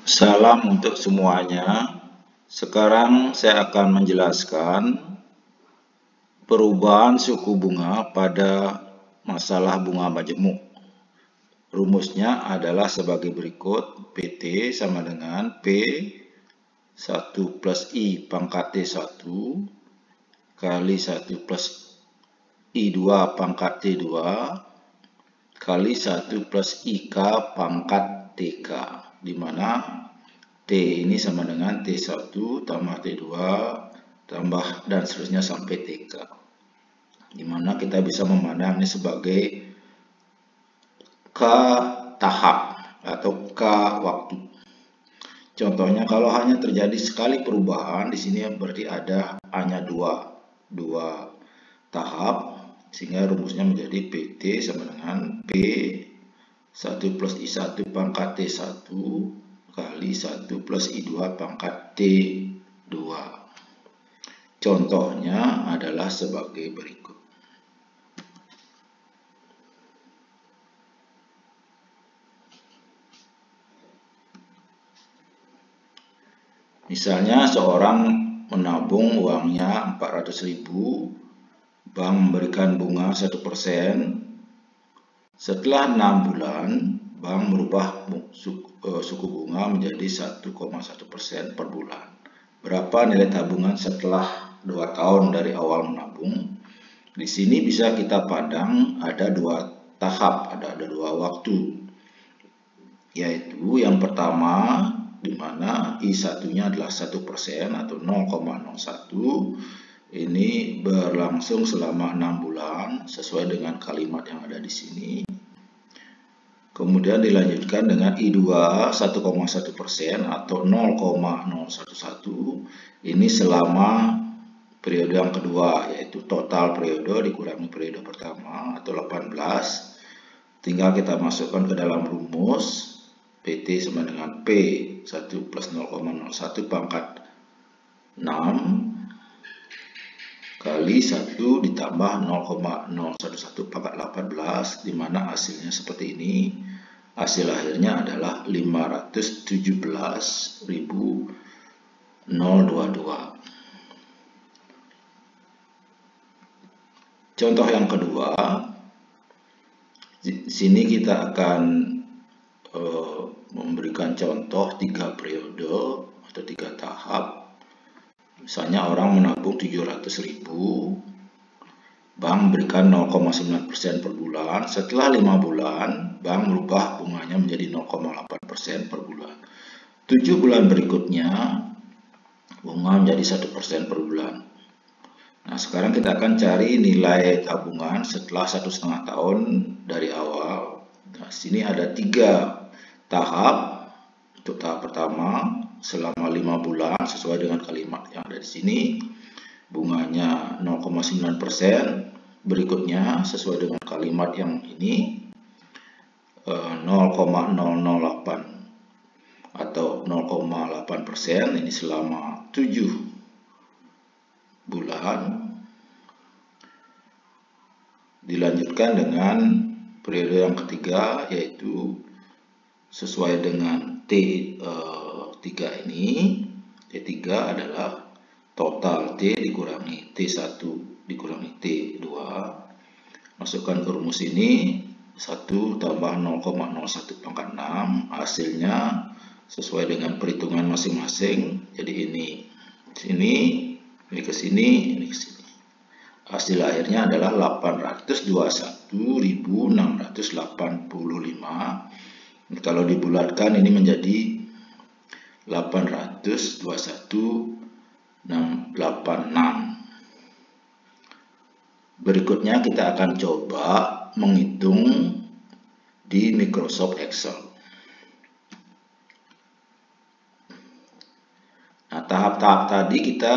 Salam untuk semuanya. Sekarang saya akan menjelaskan perubahan suku bunga pada masalah bunga majemuk. Rumusnya adalah sebagai berikut. PT sama dengan P 1 plus I pangkat T1 kali 1 plus I2 pangkat T2 kali 1 plus IK pangkat TK, di mana T ini sama dengan T1 tambah T2 tambah dan seterusnya sampai TK, di mana kita bisa memandang ini sebagai K tahap atau K waktu. Contohnya kalau hanya terjadi sekali perubahan, di sini berarti ada hanya dua tahap, sehingga rumusnya menjadi PT sama dengan P 1 plus I1 pangkat T1 kali 1 plus I2 pangkat T2. Contohnya adalah sebagai berikut. Misalnya seorang menabung uangnya 400.000, bank memberikan bunga 1%. Setelah 6 bulan, bank merubah suku bunga menjadi 1,1% per bulan. Berapa nilai tabungan setelah 2 tahun dari awal menabung? Di sini bisa kita pandang ada dua tahap, ada dua waktu. Yaitu yang pertama, di mana I1-nya adalah 1% atau 0,01. Ini berlangsung selama 6 bulan sesuai dengan kalimat yang ada di sini. Kemudian dilanjutkan dengan I2 1,1% atau 0,011. Ini selama periode yang kedua, yaitu total periode dikurangi periode pertama atau 18. Tinggal kita masukkan ke dalam rumus. PT sama dengan P 1 plus 0,01 pangkat 6 kali 1 ditambah 0,011 pangkat 18, di mana hasilnya seperti ini. Hasil akhirnya adalah 517.022. Contoh yang kedua, di sini kita akan memberikan contoh 3 periode atau 3 tahap. Misalnya orang menabung 700.000, bank memberikan 0,9% per bulan. Setelah 5 bulan, bank merubah bunganya menjadi 0,8% per bulan. 7 bulan berikutnya, bunga menjadi 1% per bulan. Nah, sekarang kita akan cari nilai tabungan setelah 1,5 tahun dari awal. Nah, sini ada 3 tahap. Untuk tahap pertama selama 5 bulan sesuai dengan kalimat yang ada di sini, bunganya 0,9%. Berikutnya sesuai dengan kalimat yang ini 0,008 atau 0,8%. Ini selama 7 bulan. Dilanjutkan dengan periode yang ketiga, yaitu sesuai dengan T3 ini. T3 adalah total T dikurangi T1 dikurangi T2. Masukkan ke rumus ini, 1 tambah 0,01 pangkat 6. Hasilnya sesuai dengan perhitungan masing-masing. Jadi ini ke sini, ini ke sini. Hasil akhirnya adalah 821.685. Kalau dibulatkan ini menjadi 821.686. Berikutnya kita akan coba menghitung di Microsoft Excel. Nah, tahap-tahap tadi kita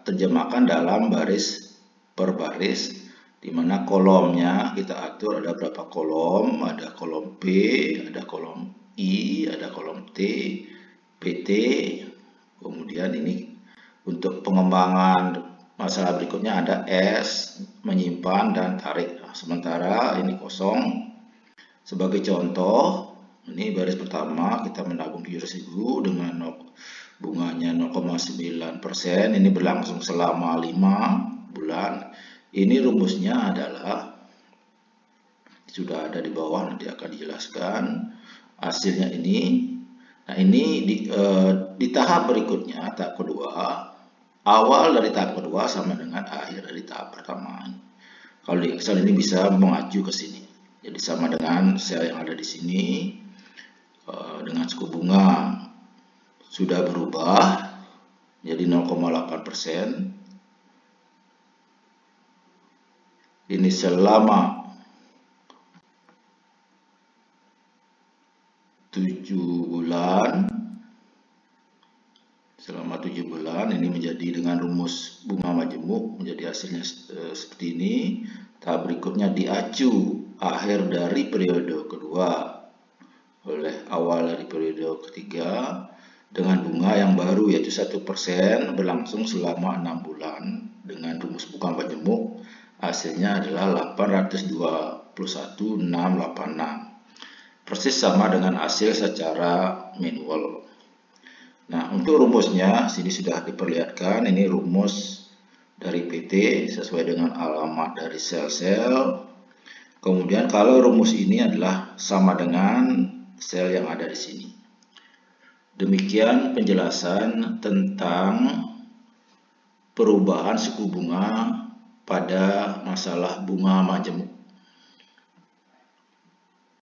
terjemahkan dalam baris per baris, di mana kolomnya kita atur ada berapa kolom. Ada kolom P, ada kolom I, ada kolom T, PT. Kemudian ini untuk pengembangan masalah berikutnya ada S, menyimpan dan tarik. Nah, sementara ini kosong. Sebagai contoh, Ini baris pertama kita menabung 700.000 dengan bunganya 0,9%. Ini berlangsung selama 5 bulan. Ini rumusnya adalah sudah ada di bawah, nanti akan dijelaskan hasilnya ini. Nah, ini di tahap berikutnya, tahap kedua, awal dari tahap kedua sama dengan akhir dari tahap pertama. Kalau di Excel ini bisa mengacu ke sini. Jadi sama dengan sel yang ada di sini dengan suku bunga sudah berubah jadi 0,8%. Ini selama 7 bulan. Selama 7 bulan ini menjadi dengan rumus bunga majemuk menjadi hasilnya seperti ini. Tahap berikutnya diacu akhir dari periode kedua oleh awal dari periode ketiga dengan bunga yang baru yaitu 1% berlangsung selama 6 bulan dengan rumus bunga majemuk. Hasilnya adalah 821.686. Persis sama dengan hasil secara manual. Nah, untuk rumusnya sini sudah diperlihatkan. Ini rumus dari PT sesuai dengan alamat dari sel-sel. Kemudian kalau rumus ini adalah sama dengan sel yang ada di sini. Demikian penjelasan tentang perubahan suku bunga pada masalah bunga majemuk.